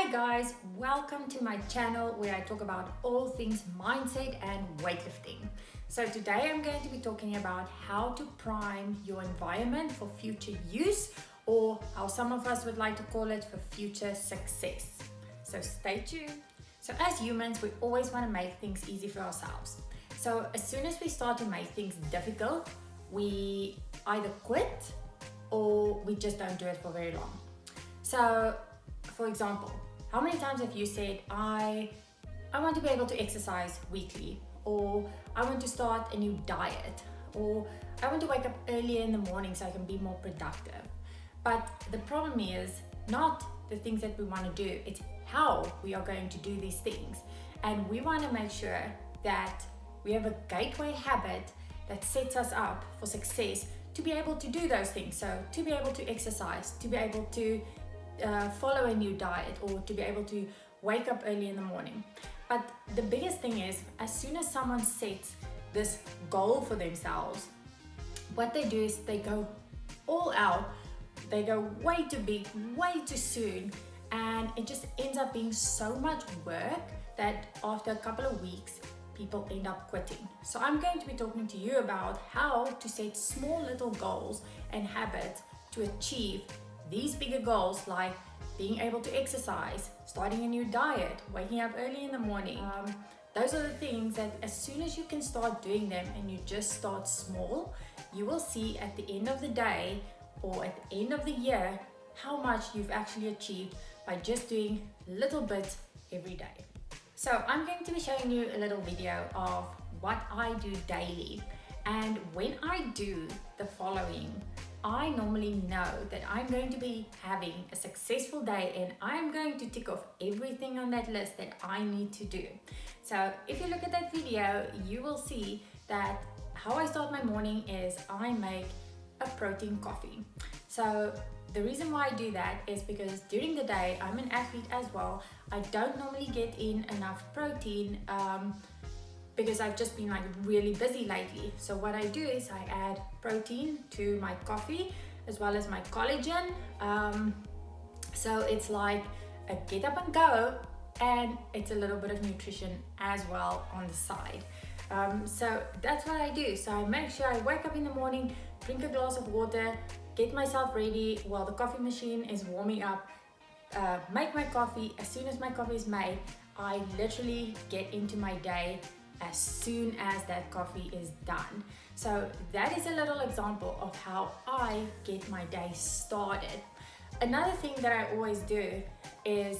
Hi guys, welcome to my channel where I talk about all things mindset and weightlifting. So today I'm going to be talking about how to prime your environment for future use, or how some of us would like to call it, for future success. So stay tuned. So as humans, we always want to make things easy for ourselves. So as soon as we start to make things difficult, we either quit or we just don't do it for very long. So for example, how many times have you said, I want to be able to exercise weekly, or I want to start a new diet, or I want to wake up earlier in the morning so I can be more productive. But the problem is not the things that we want to do, it's how we are going to do these things. And we want to make sure that we have a gateway habit that sets us up for success to be able to do those things. So to be able to exercise, to be able to follow a new diet, or to be able to wake up early in the morning. But the biggest thing is, as soon as someone sets this goal for themselves, what they do is they go all out, they go way too big, way too soon, and it just ends up being so much work that after a couple of weeks, people end up quitting. So I'm going to be talking to you about how to set small little goals and habits to achieve these bigger goals, like being able to exercise, starting a new diet, waking up early in the morning. Those are the things that as soon as you can start doing them and you just start small, you will see at the end of the day or at the end of the year how much you've actually achieved by just doing little bits every day. So I'm going to be showing you a little video of what I do daily. And when I do the following, I normally know that I'm going to be having a successful day, and I'm going to tick off everything on that list that I need to do. So if you look at that video, you will see that how I start my morning is I make a protein coffee. So the reason why I do that is because during the day, I'm an athlete as well. I don't normally get in enough protein because I've just been really busy lately. So what I do is I add protein to my coffee as well as my collagen. So it's like a get up and go, and it's a little bit of nutrition as well on the side. So that's what I do. So I make sure I wake up in the morning, drink a glass of water, get myself ready while the coffee machine is warming up, make my coffee. As soon as my coffee is made, I literally get into my day as soon as that coffee is done. So that is a little example of how I get my day started. Another thing that I always do is,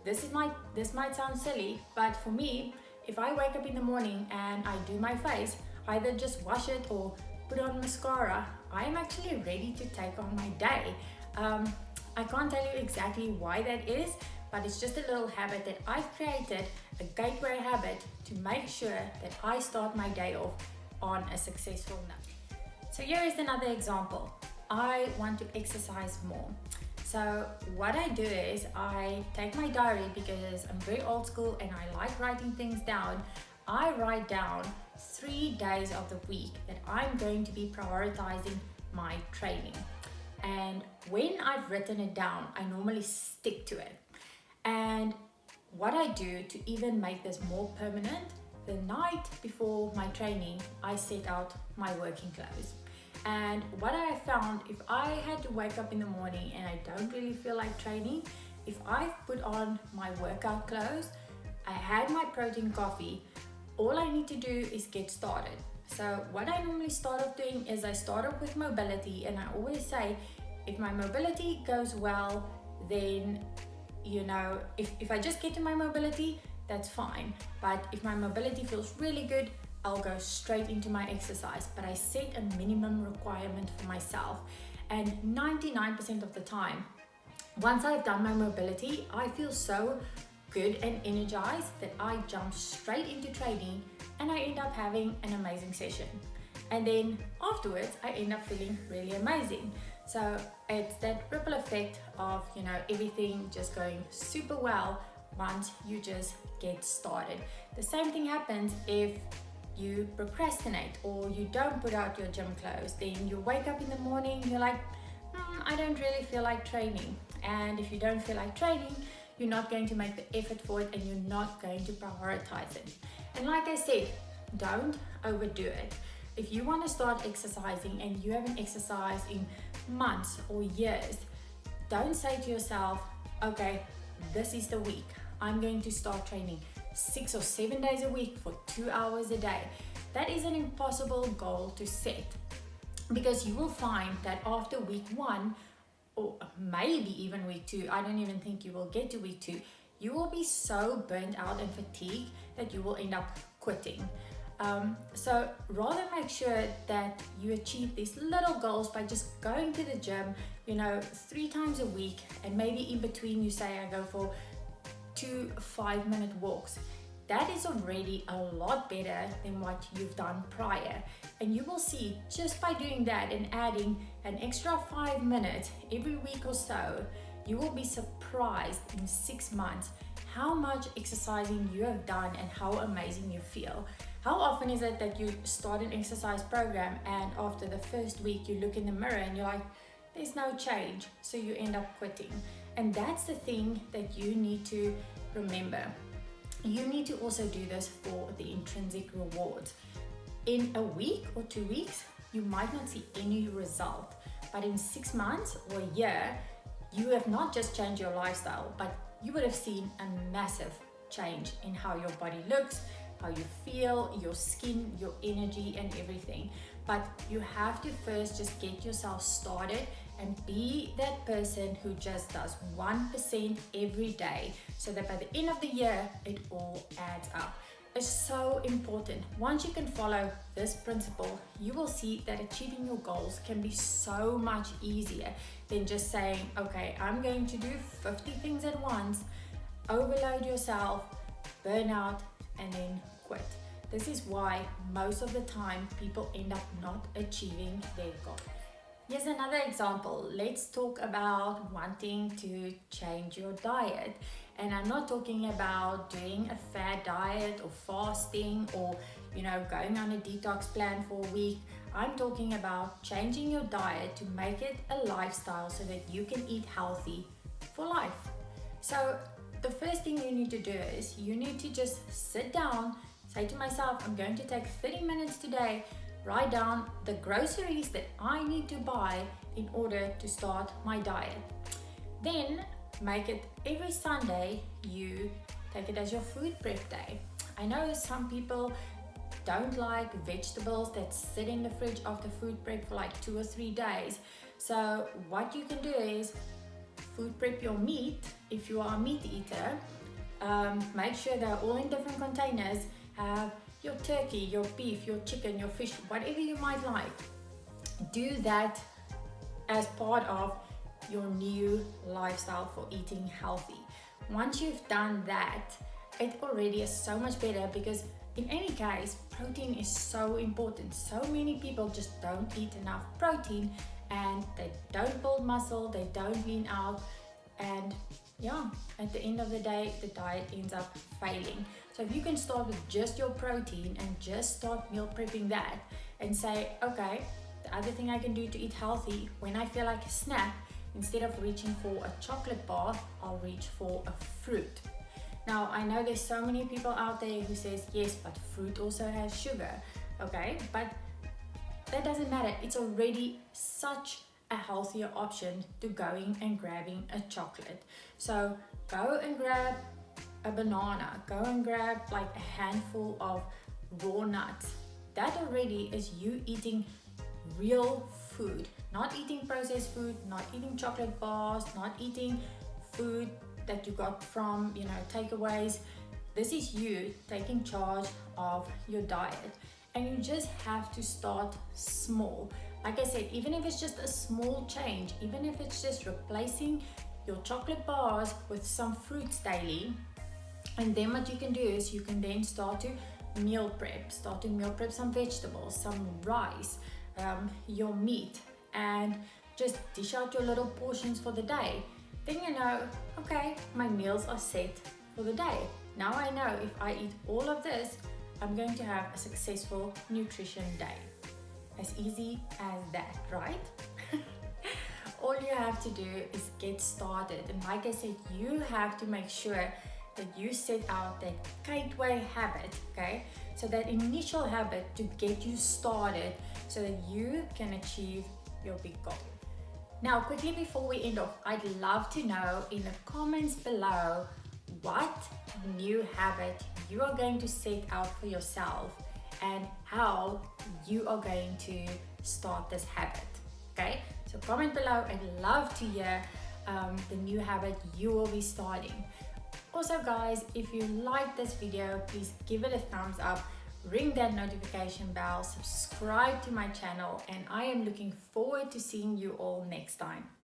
this might sound silly, but for me, if I wake up in the morning and I do my face, either just wash it or put on mascara, I am actually ready to take on my day. I can't tell you exactly why that is, but it's just a little habit that I've created, a gateway habit to make sure that I start my day off on a successful note. So here is another example. I want to exercise more. So what I do is I take my diary, because I'm very old school and I like writing things down. I write down 3 days of the week that I'm going to be prioritizing my training. And when I've written it down, I normally stick to it. And what I do to even make this more permanent, the night before my training, I set out my working clothes. And what I found, if I had to wake up in the morning and I don't really feel like training, if I put on my workout clothes, I had my protein coffee, all I need to do is get started. So what I normally start off doing is I start off with mobility, and I always say, if my mobility goes well, then if I just get to my mobility, that's fine. But if my mobility feels really good, I'll go straight into my exercise. But I set a minimum requirement for myself. And 99% of the time, once I've done my mobility, I feel so good and energized that I jump straight into training, and I end up having an amazing session. And then afterwards, I end up feeling really amazing. So it's that ripple effect of, everything just going super well once you just get started. The same thing happens if you procrastinate or you don't put out your gym clothes. Then you wake up in the morning, you're like, I don't really feel like training. And if you don't feel like training, you're not going to make the effort for it, and you're not going to prioritize it. And like I said, don't overdo it. If you want to start exercising and you haven't exercised in months or years, don't say to yourself, okay, this is the week. I'm going to start training 6 or 7 days a week for 2 hours a day. That is an impossible goal to set, because you will find that after week 1, or maybe even week 2, I don't even think you will get to week 2, you will be so burnt out and fatigued that you will end up quitting. So rather make sure that you achieve these little goals by just going to the gym, 3 times a week, and maybe in between you say I go for 2 5-minute walks. That is already a lot better than what you've done prior. And you will see, just by doing that and adding an extra 5 minutes every week or so, you will be surprised in 6 months how much exercising you have done and how amazing you feel. How often is it that you start an exercise program and after the first week you look in the mirror and you're like, there's no change, so you end up quitting? And that's the thing that you need to remember. You need to also do this for the intrinsic rewards. In a week or 2 weeks, you might not see any result, but in 6 months or a year, you have not just changed your lifestyle, but you would have seen a massive change in how your body looks, how you feel, your skin, your energy, and everything. But you have to first just get yourself started and be that person who just does 1% every day, so that by the end of the year, it all adds up. It's so important. Once you can follow this principle, you will see that achieving your goals can be so much easier than just saying, okay, I'm going to do 50 things at once, overload yourself, burn out, and then quit. This is why most of the time people end up not achieving their goal. Here's another example. Let's talk about wanting to change your diet. And I'm not talking about doing a fad diet or fasting or, going on a detox plan for a week. I'm talking about changing your diet to make it a lifestyle so that you can eat healthy for life. So the first thing you need to do is you need to just sit down, say to myself, I'm going to take 30 minutes today, write down the groceries that I need to buy in order to start my diet. Then make it every Sunday, you take it as your food prep day. I know some people don't like vegetables that sit in the fridge after food prep for like 2 or 3 days. So what you can do is food prep your meat if you are a meat eater. Make sure they're all in different containers. Have your turkey, your beef, your chicken, your fish, whatever you might like. Do that as part of your new lifestyle for eating healthy. Once you've done that, it already is so much better, because in any case, protein is so important. So many people just don't eat enough protein, and they don't build muscle, they don't lean out, and at the end of the day, the diet ends up failing. So if you can start with just your protein and just start meal prepping that and say, okay, the other thing I can do to eat healthy, when I feel like a snack, instead of reaching for a chocolate bar, I'll reach for a fruit. Now, I know there's so many people out there who says, yes, but fruit also has sugar. Okay, but that doesn't matter. It's already such a healthier option to going and grabbing a chocolate. So go and grab a banana, go and grab like a handful of raw nuts. That already is you eating real food, not eating processed food, not eating chocolate bars, not eating food that you got from takeaways. This is you taking charge of your diet, and you just have to start small. Like I said, even if it's just a small change, even if it's just replacing your chocolate bars with some fruits daily, and then what you can do is you can then start to meal prep some vegetables, some rice, your meat, and just dish out your little portions for the day. Then okay, my meals are set for the day. Now I know if I eat all of this, I'm going to have a successful nutrition day. As easy as that, right? all you have to do is get started. And like I said, you have to make sure that you set out that gateway habit, okay? So that initial habit to get you started so that you can achieve your big goal. Now, quickly before we end off, I'd love to know in the comments below what new habit you are going to set out for yourself and how you are going to start this habit, okay? So comment below. I'd love to hear the new habit you will be starting. Also guys, if you like this video, please give it a thumbs up, ring that notification bell, subscribe to my channel, and I am looking forward to seeing you all next time.